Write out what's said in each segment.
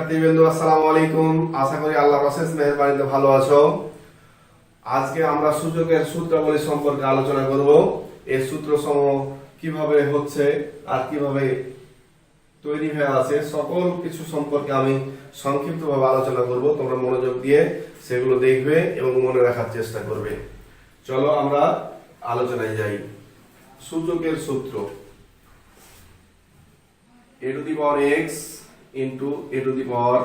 শিক্ষার্থীবৃন্দ আসসালামু আলাইকুম। আশা করি আল্লাহর অশেষ মেহেরবানিতে ভালো আছো। আজকে আমরা সূচকের সূত্রাবলী সম্পর্কে আলোচনা করব। এই সূত্রসমূহ কিভাবে হচ্ছে আর কিভাবে তৈরি হয়ে আছে সকল কিছু সম্পর্কে আমি সংক্ষিপ্তভাবে আলোচনা করব। তোমরা মনোযোগ দিয়ে সেগুলো দেখবে এবং মনে রাখার চেষ্টা করবে। চলো আমরা আলোচনায় যাই। সূচকের সূত্র a to the power x into a to the power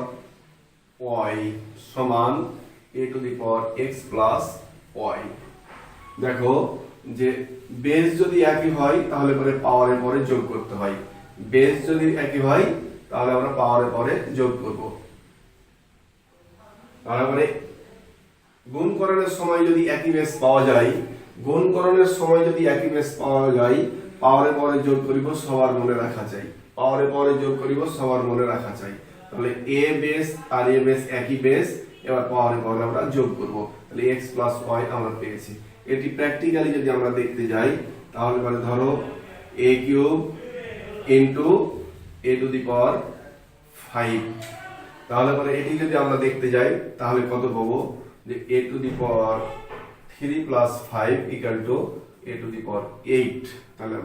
y সমান a to the power x plus y। দেখো যে বেস যদি একই হয় তাহলে পরে পাওয়ারের পরে যোগ করতে হয়। বেস যদি একই হয় তাহলে আমরা পাওয়ারের পরে যোগ করব। তারপরে গুণকরণের সময় যদি একই বেস পাওয়া যায়, গুণকরণের সময় যদি একই বেস পাওয়া যায়, পাওয়ারের পরে যোগ করিব সবার মনে রাখা চাই। পাওয়ারের পরে যোগ করিব সবার মনে রাখা চাই। তাহলে a বেস আর a বেস একই বেস, এবার পাওয়ারের পরে আমরা যোগ করব। তাহলে x plus y আমরা পেয়েছি। এটি প্র্যাকটিক্যালি যদি আমরা দেখতে যাই তাহলে মানে ধরো a cube into a to the power 5। তাহলে পরে এটি যদি আমরা দেখতে যাই তাহলে কত পাবো যে a to the power 3 plus 5 equal to a to the power 8। তাহলে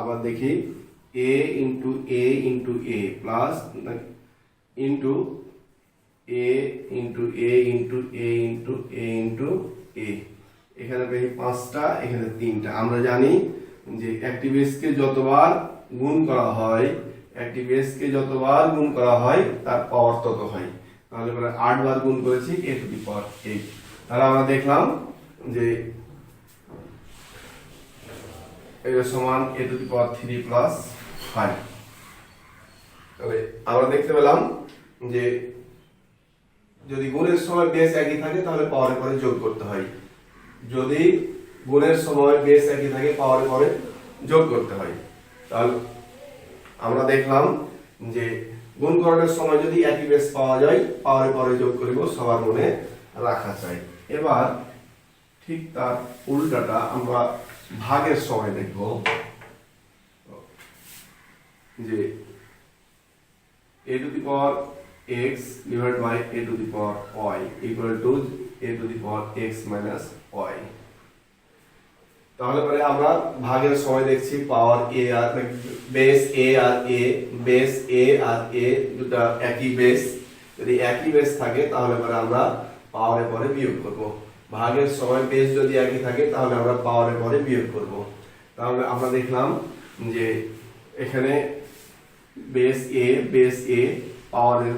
আবার দেখি a into a into a plus into a into a into a into a into a। এখানে পেয়ে 5টা, এখানে 3টা। আমরা জানি যে একটি বেসকে যতবার গুণ করা হয়, একটি বেসকে যতবার গুণ করা হয় তার পাওয়ার তত হয়। তাহলে মানে 8 বার গুণ করেছি a to the power 8। তাহলে আমরা দেখলাম যে এটা সমান a to the power 3 plus 5। তাহলে আমরা দেখতে পেলাম যে যদি গুণের সময় বেস একই থাকে তাহলে পাওয়ারের পরে যোগ করতে হয়। যদি গুণের সময় বেস একই থাকে পাওয়ারের পরে যোগ করতে হয়। তাহলে আমরা দেখলাম যে গুণকরণের সময় যদি একই বেস পাওয়া যায় পাওয়ারের পরে যোগ করিব সবার মনে রাখা চাই। এবার ঠিক তার উল্টাটা আমরা ভাগের সময় দেখব যে a to the power x divided by a to the power y equal to a to the power x minus y। তাহলে পরে আমরা ভাগের সময় দেখছি পাওয়ার a আর বেস a আর a, বেস a আর a দুটো একই বেস। যদি একই বেস থাকে তাহলে পরে আমরা পাওয়ারের পরে বিয়োগ করব। ভাগের সময় বেস যদি একই থাকে তাহলে আমরা পাওয়ারের পরে বিয়োগ করব। তাহলে আমরা দেখলাম যে এখানে বেস a পাওয়ারের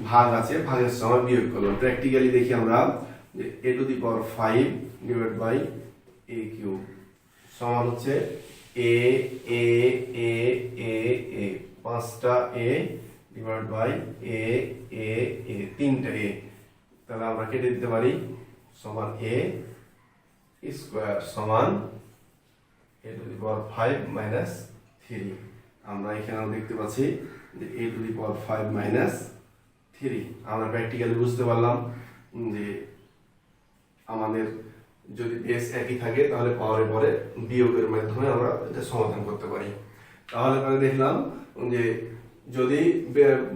ভাগ আছে, ভাগের সময় বিয়োগ করলাম। প্র্যাকটিক্যালি দেখি আমরা যে a to the power 5 divided by a cube সমান হচ্ছে a 5টা a divided by a 3টা a। তাহলে আমরা কেটে দিতে পারি সমান a স্কয়ার সমান a to the power 5 minus 3। আমরা এখানেও দেখতে পাচ্ছি যে a to the power 5 minus 3। আমরা প্র্যাকটিক্যালি বুঝতে পারলাম যে আমাদের যদি বেস একই থাকে তাহলে পাওয়ারের পরে বিয়োগের মাধ্যমে আমরা এটা সমাধান করতে পারি। তাহলে পরে দেখলাম যে যদি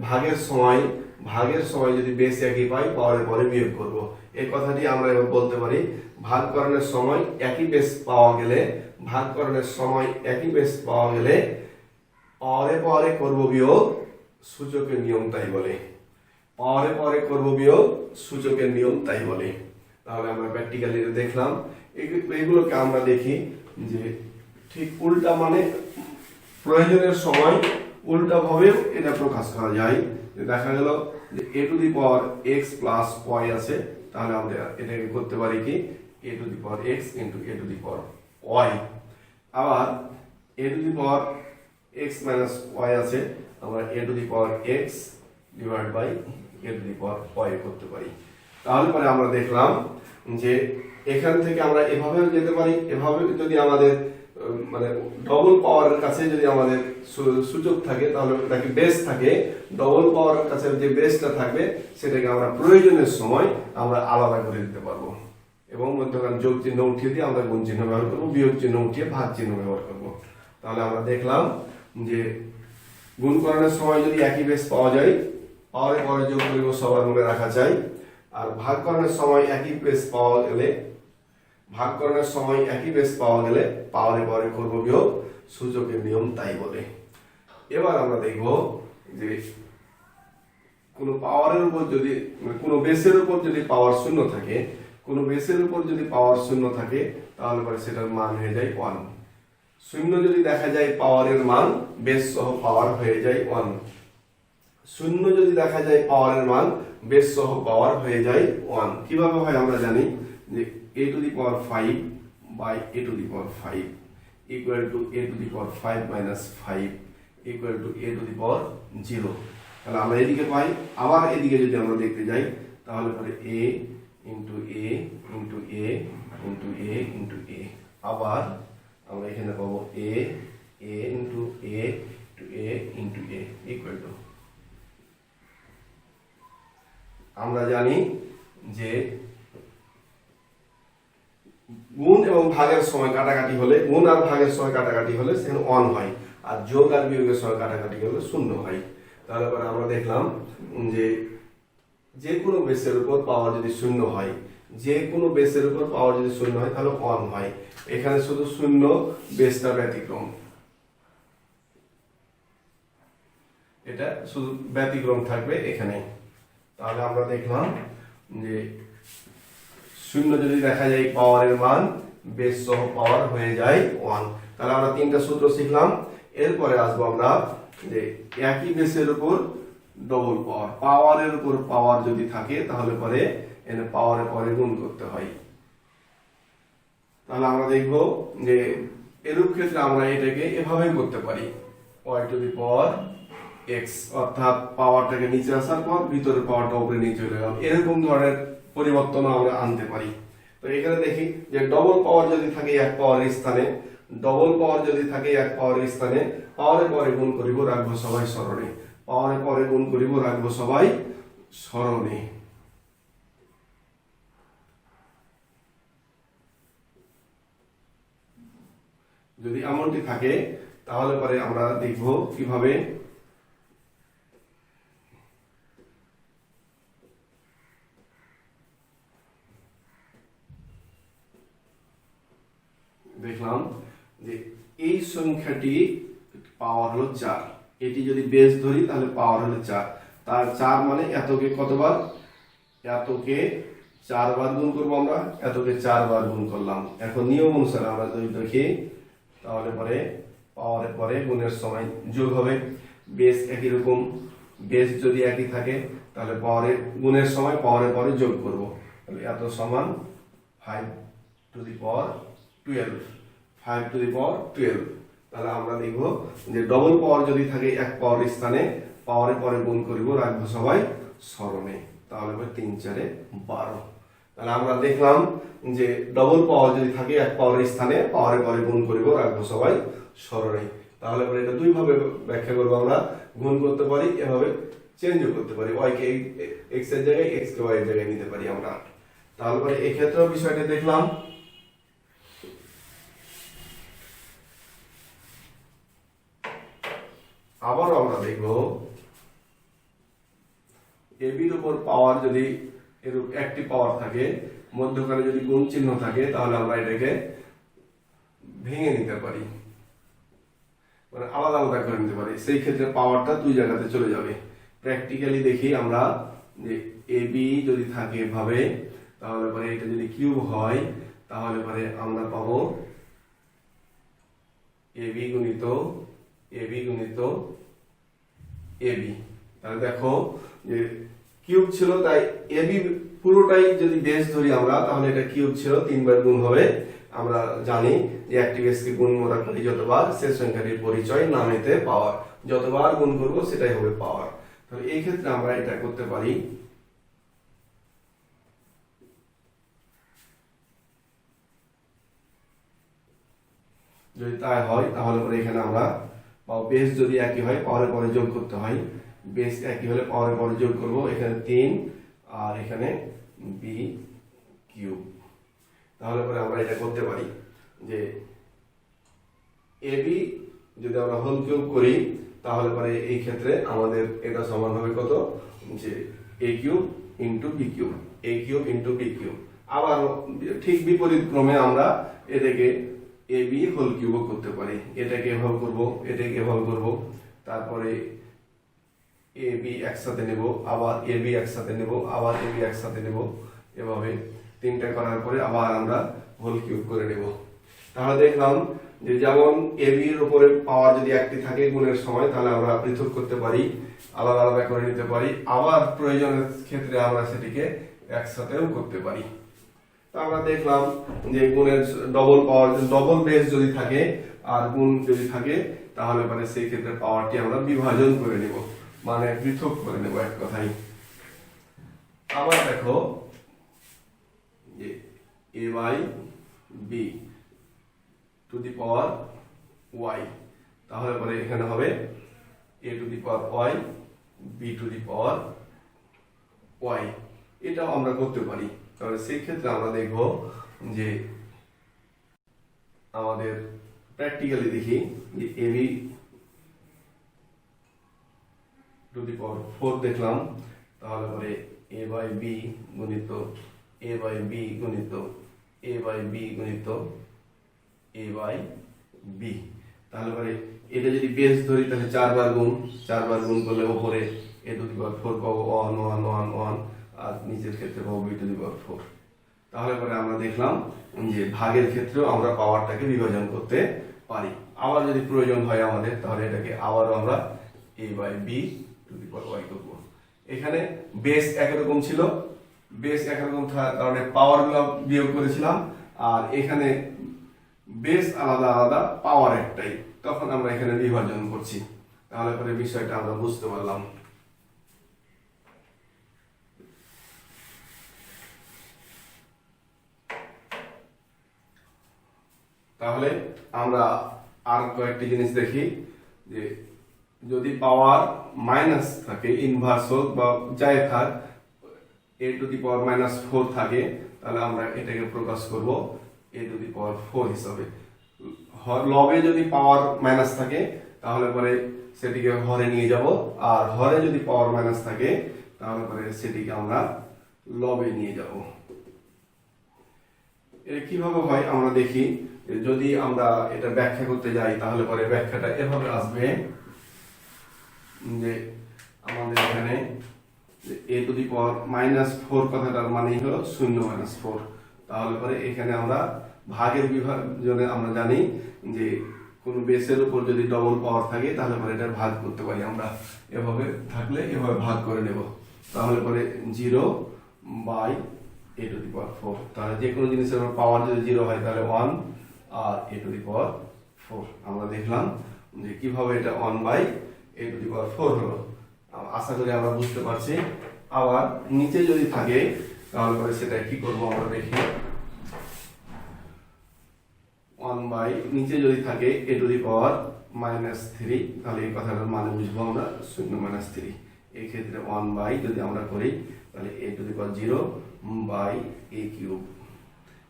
ভাগের সময় যদি বেস একই পাই পাওয়ারের পরে বিয়োগ করব। এই কথাটি আমরা এবার বলতে পারি ভাগকরণের সময় একই বেস পাওয়া গেলে, ভাগকরণের সময় একই বেস পাওয়া গেলে পাওয়ারে পরে করব বিয়োগ, সূচকের নিয়ম তাই বলে। পাওয়ারে পরে করব বিয়োগ, সূচকের নিয়ম তাই বলে। তাহলে আমরা প্র্যাকটিক্যালি দেখলাম। এগুলোকে আমরা দেখি যে ঠিক উল্টা, মানে প্রয়োজনের সময় উল্টা ভাবে এটা প্রকাশ করা যায়। দেখা গেল যে a to the power x plus y আছে, তাহলে আমরা এটাকে করতে পারি কি a to the power x into a to the power y। আবার a to the power x minus y আছে, আমরা a to the power x divided by a to the power y করতে পারি। তাহলে পরে আমরা দেখলাম যে এখান থেকে আমরা এভাবেও যেতে পারি। এভাবে যদি আমাদের মানে ডবল পাওয়ারের কাছে যদি আমাদের সূচক থাকে তাহলে নাকি বেস থাকে, ডবল পাওয়ারের কাছে যে বেসটা থাকবে সেটাকে আমরা প্রয়োজনের সময় আমরা আলাদা করে দিতে পারবো এবং মধ্যখান যোগ চিহ্ন উঠিয়ে দিয়ে আমরা গুণ চিহ্ন ব্যবহার করবো, বিয়োগ চিহ্ন উঠিয়ে ভাগ চিহ্ন ব্যবহার করবো। তাহলে আমরা দেখলাম যে গুণকরণের সময় যদি একই বেস পাওয়া যায় পাওয়ারে পরে যোগ করিব সবার মনে রাখা চাই। আর ভাগকরণের সময় একই বেস পাওয়া গেলে পাওয়ারে পরে করব বিয়োগ, সূচকের নিয়ম তাই বলে। এবার আমরা দেখব যে কোনো পাওয়ারের উপর যদি কোনো বেসের উপর যদি পাওয়ার শূন্য থাকে, তাহলে পরে সেটার মান হয়ে যায় 1। শূন্য যদি দেখা যায় পাওয়ারের মান, বেস সহ পাওয়ার হয়ে যায় 1। শূন্য যদি দেখা যায় পাওয়ারের মান, বেস সহ পাওয়ার হয়ে যায় 1। কিভাবে হয় আমরা জানি যে a to the power 5 by a to the power 5 equal to a to the power 5 minus 5 equal to a to the power 0। তাহলে আমরা এদিকে পাই, আবার এদিকে যদি আমরা দেখতে যাই তাহলে পরে a into a into a into a into a, আবার আমরা এখানে পাবো a into a to a into a equal to, আমরা জানি যে গুণ এবং ভাগের সময় কাটাকাটি হলে, গুণ আর ভাগের সময় কাটাকাটি হলে সেখানে 1 হয়, আর যোগ আর বিয়োগের সময় কাটাকাটি হলে 0 হয়। তাহলে পরে আমরা দেখলাম যে কোনো বেসের উপর পাওয়ার যদি 0 হয়, তাহলে 1 হয়। এখানে শুধু 0 বেসটা ব্যতিক্রম, এটা শুধু ব্যতিক্রম থাকবে এখানে। তাহলে আমরা দেখলাম যে 0 যদি দেখা যায় পাওয়ারের মান, বেস সহ পাওয়ার হয়ে যায় 1। তাহলে আমরা 3টা সূত্র শিখলাম। এরপরে আসবো আমরা যে একই বেসের উপর ডবল পাওয়ার, পাওয়ারের উপর পাওয়ার যদি থাকে তাহলে পরে এনে পাওয়ারের পরে গুণ করতে হয়। তাহলে আমরা দেখব যে এরূপ ক্ষেত্রে আমরা এটাকে এভাবেই করতে পারি, y two the power x, অর্থাৎ পাওয়ারটাকে নিচে আসার পর ভিতরের পাওয়ারটা উপরে নিয়ে চলে গেল, এরকম ধরনের পরিবর্তন আমরা আনতে পারি। তো এখানে দেখি যে ডবল পাওয়ার যদি থাকে এক পাওয়ারের স্থানে, পাওয়ারের পরে গুণ করিব, রাখবো সবাই স্মরণে। পাওয়ারের পরে গুণ করিব, রাখবো সবাই স্মরণে। যদি এমনটি থাকে তাহলে পরে আমরা দেখব কিভাবে দেখলাম যে এই সংখ্যাটি পাওয়ার হলো 4, এটি যদি বেস ধরি তাহলে পাওয়ার হলো 4। তার 4 মানে এতকে কতবার, এতকে 4 বার গুণ করবো আমরা, এতকে 4 বার গুণ করলাম। এখন নিয়ম অনুসারে আমরা যদি দেখি তাহলে পরে পাওয়ারের পরে গুণের সময় যোগ হবে। বেস একই রকম, বেস যদি একই থাকে তাহলে পাওয়ারের গুণের সময় পাওয়ারের পরে যোগ করব। তাহলে এত সমান 5 two the power 12, 5 two the পাওয়ার 12। তাহলে আমরা দেখব যে ডবল পাওয়ার যদি থাকে এক পাওয়ার স্থানে, পাওয়ারের পরে গুণ করিব, রাখবো সবাই স্মরণে। তাহলে 3 4 12। তাহলে আমরা দেখলাম যে ডবল পাওয়ার যদি থাকে এক পাওয়ারের স্থানে, পাওয়ারের পরে গুণ করিব, রাখবো সবাই স্মরণে। তাহলে পরে এটা দুই ভাবে ব্যাখ্যা করব, আমরা গুণ করতে পারি, এভাবে চেঞ্জও করতে পারি, y কে x এর জায়গায়, x কে y এর জায়গায় নিতে পারি আমরা। তাহলে পরে এই ক্ষেত্রেও বিষয়টা দেখলাম। আবারও আমরা দেখব এবির উপর পাওয়ার যদি এরূপ একটি পাওয়ার থাকে, মধ্যখানে যদি গুণ চিহ্ন থাকে, তাহলে আমরা এটাকে ভেঙে নিতে পারি, মানে আলাদা আলাদা করে নিতে পারি। সেই ক্ষেত্রে পাওয়ারটা দুই জায়গাতে চলে যাবে। প্র্যাকটিক্যালি দেখি আমরা যে এবি যদি থাকে এভাবে, তাহলে পরে এটা যদি কিউব হয় তাহলে পরে আমরা পাবো এবি গুণিত এবি। তাহলে দেখো যে কিউব ছিল, তাই এবি পুরোটাই যদি বেস ধরি আমরা, তাহলে এটা কিউব ছিল, 3 বার গুণ হবে। আমরা জানি যে একটি বেসকে গুণ মোটা করি যতবার, সে সংখ্যাটির পরিচয় নামেতে পাওয়ার, যতবার গুণ করব সেটাই হবে পাওয়ার। তাহলে এই ক্ষেত্রে আমরা এটা করতে পারি। যদি তাই হয় তাহলে পরে এখানে আমরা বেস যদি একই হয় পাওয়ারের পরে যোগ করতে হয়, বেস একই হলে পাওয়ারের পরে যোগ করব, এখানে 3 আর এখানে বি কিউব। তাহলে পরে আমরা এটা করতে পারি যে এবি যদি আমরা হোল কিউব করি তাহলে পরে এই ক্ষেত্রে আমাদের এটা সমান হবে কত, যে এ কিউব ইন্টু বি কিউব, এ কিউব ইন্টু বি কিউব। আবার ঠিক বিপরীত ক্রমে আমরা এটাকে এ বি হোল কিউবও করতে পারি। এটাকে এভাবে করব, এটাকে এভাবে করব, তারপরে এ বি একসাথে নেব, আবার এ বি একসাথে নেব, আবার এ বি একসাথে নেব, এভাবে তিনটা করার পরে আবার আমরা হোল কিউব করে নেব। তাহলে দেখলাম যে যেমন এ বি এর উপরে পাওয়ার যদি একটি থাকে গুণের সময়, তাহলে আমরা পৃথক করতে পারি, আলাদা আলাদা করে নিতে পারি, আবার প্রয়োজনের ক্ষেত্রে আমরা সেটিকে একসাথেও করতে পারি। তো আমরা দেখলাম যে গুণের ডবল পাওয়ার, ডবল বেস যদি থাকে আর গুণ যদি থাকে, তাহলে মানে সেই ক্ষেত্রে পাওয়ারটি আমরা বিভাজন করে নেব, মানে পৃথক করে নেব এক কথাই। আবার দেখো যে a by b to the power y, তাহলে পরে এখানে হবে a to the power y b to the power y. এটাও আমরা করতে পারি। তাহলে সেই ক্ষেত্রে আমরা দেখব যে আমাদের প্র্যাকটিক্যালি দেখি যে এ বি টু দি পাওয়ার 4 দেখলাম, তাহলে পরে এ বাই বি গুণিত এ বাই বি গুণিত এ বাই বি গুণিত এ বাই বি। তাহলে পরে এটা যদি বেস ধরি তাহলে 4 বার গুণ করলে উপরে এ টু দি পাওয়ার 4 পাবো 1 1 1 1, আর নিচের ক্ষেত্রে পাবো বি টু দি পাওয়ার 4। তাহলে পরে আমরা দেখলাম যে ভাগের ক্ষেত্রেও আমরা পাওয়ারটাকে বিভাজন করতে পারি। আবার যদি প্রয়োজন হয় আমাদের, তাহলে এটাকে আবারও আমরা a by b to the power y করবো। এখানে বেস একরকম ছিল, বেস একরকম থাকার কারণে পাওয়ারগুলো বিয়োগ করেছিলাম, আর এখানে বেস আলাদা আলাদা পাওয়ার একটাই, তখন আমরা এখানে বিভাজন করছি। তাহলে পরে বিষয়টা আমরা বুঝতে পারলাম। তাহলে আমরা আর কয়েকটি জিনিস দেখি যে যদি পাওয়ার মাইনাস থাকে, ইনভার্স হোক বা যাই থাক, এ টু দি পাওয়ার -4 থাকে, তাহলে আমরা এটাকে প্রকাশ করব এ টু দি পাওয়ার 4 হিসাবে। লবে যদি পাওয়ার মাইনাস থাকে তাহলে পরে সেটিকে হরে নিয়ে যাব, আর হরে যদি পাওয়ার মাইনাস থাকে তাহলে পরে সেটিকে আমরা লবে নিয়ে যাব। এর কিভাবে হয় আমরা দেখি। যদি আমরা এটা ব্যাখ্যা করতে যাই তাহলে পরে ব্যাখ্যাটা এভাবে আসবে যে আমাদের এখানে এ টু দি পাওয়ার -4 কথাটার মানেই হলো 0 - 4। তাহলে পরে এখানে আমরা ভাগের বিভাজনে আমরা জানি যে কোন বেসের উপর যদি ডবল পাওয়ার থাকে তাহলে পরে এটা ভাগ করতে পারি আমরা, এভাবে থাকলে এভাবে ভাগ করে নেব। তাহলে পরে 0 বাই এ টু দি পাওয়ার 4। তাহলে যে কোনো জিনিসের পাওয়ার যদি 0 হয় তাহলে 1 আর এ টু দি পাওয়ার 4। আমরা দেখলাম যে কিভাবে এটা 1 বাই এ টু দি পাওয়ার 4 হলো। আশা করি আমরা বুঝতে পারছি। আবার নিচে যদি থাকে তাহলে পরে সেটা কি করব আমরা দেখি। 1 বাই নিচে যদি থাকে এ টু দি পাওয়ার -3, তাহলে এই কথাটার মানে বুঝবো আমরা 0 - 3। এই ক্ষেত্রে 1 বাই যদি আমরা করি তাহলে a to the power 0 by a cube.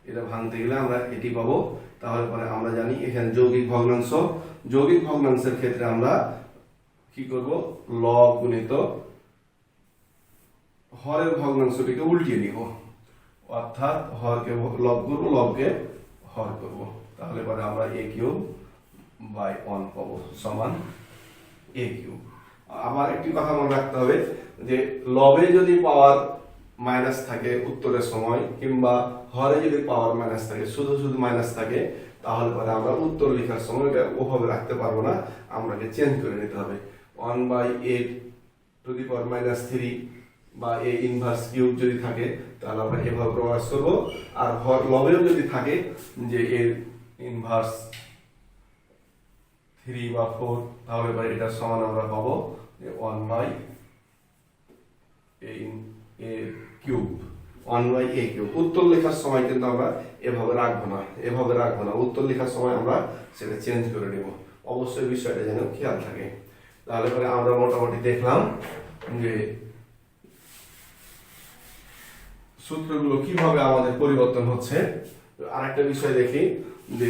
এটা ভাঙতে গেলে আমরা এটি পাবো। তাহলে পরে আমরা জানি এখানে যৌগিক ভগ্নাংশ, যৌগিক ভগ্নাংশের ক্ষেত্রে আমরা কি করব, লব গুণিত হরের ভগ্নাংশটিকে উল্টিয়ে নিব, অর্থাৎ হরকে লব করব, লবকে হর করব। তাহলে পরে আমরা এ কিউব বাই 1 পাবো সমান এ কিউব। আবার একটি কথা মনে রাখতে হবে যে লবে যদি পাওয়ার মাইনাস থাকে উত্তরের সময়, কিংবা হরে যদি পাওয়ার মাইনাস থাকে, শুধু শুধু মাইনাস থাকে, তাহলে পরে আমরা উত্তর লেখার সময় এটা ওভাবে রাখতে পারবো না, আমাকে চেঞ্জ করে নিতে হবে। 1 বাই এ টু দি পাওয়ার -3 বা এ ইনভার্স কিউব যদি থাকে তাহলে আমরা এভাবে প্রকাশ করব। আর লবেও যদি থাকে যে এর ইনভার্স 3 বা 4, তাহলে পরে এটার সমান আমরা পাবো 1 by a cube, 1 by a cube. উত্তর লেখার সময় কিন্তু আমরা এভাবে রাখবো না, এভাবে রাখবো না। উত্তর লেখার সময় আমরা সেটা চেঞ্জ করে নেব। অবশ্যই বিষয়টা যেন খেয়াল থাকে। তাহলে পরে আমরা মোটামুটি দেখলাম যে সূত্রগুলো কিভাবে আমাদের পরিবর্তন হচ্ছে। আরেকটা বিষয় দেখি যে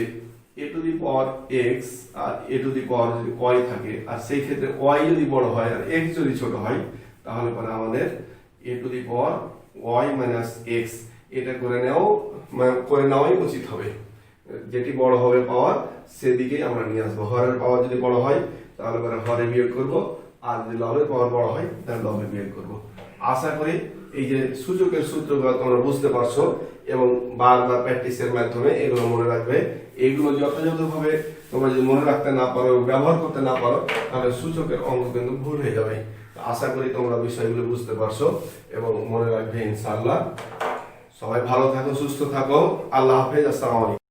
a to the power x আর এ টু দি পাওয়ার যদি ওয়াই থাকে, আর সেই ক্ষেত্রে ওয়াই যদি বড় হয় আর এক্স যদি ছোট হয়, তাহলে পরে আমাদের a to the power y minus x এটা করে নেওয়াই উচিত হবে। যেটি বড় হবে পাওয়ার সেদিকেই আমরা নিয়ে আসবো। হরের পাওয়ার যদি বড় হয় তাহলে পরে হরে বিয়োগ করব, আর যদি লবের পাওয়ার বড় হয় তাহলে লবে বিয়োগ করব। আশা করি এই যে সূচকের সূত্রগুলো তোমরা বুঝতে পারছো এবং বারবার প্র্যাকটিসের মাধ্যমে এগুলো মনে রাখবে। এগুলো যথাযথভাবে তোমরা যদি মনে রাখতে না পারো, ব্যবহার করতে না পারো, তাহলে সূচকের অঙ্ক কিন্তু ভুল হয়ে যাবে। আশা করি তোমরা বিষয়গুলো বুঝতে পারছো এবং মনে রাখবে ইনশাআল্লাহ। সবাই ভালো থাকো, সুস্থ থাকো। আল্লাহ হাফেজ। আসসালামু আলাইকুম।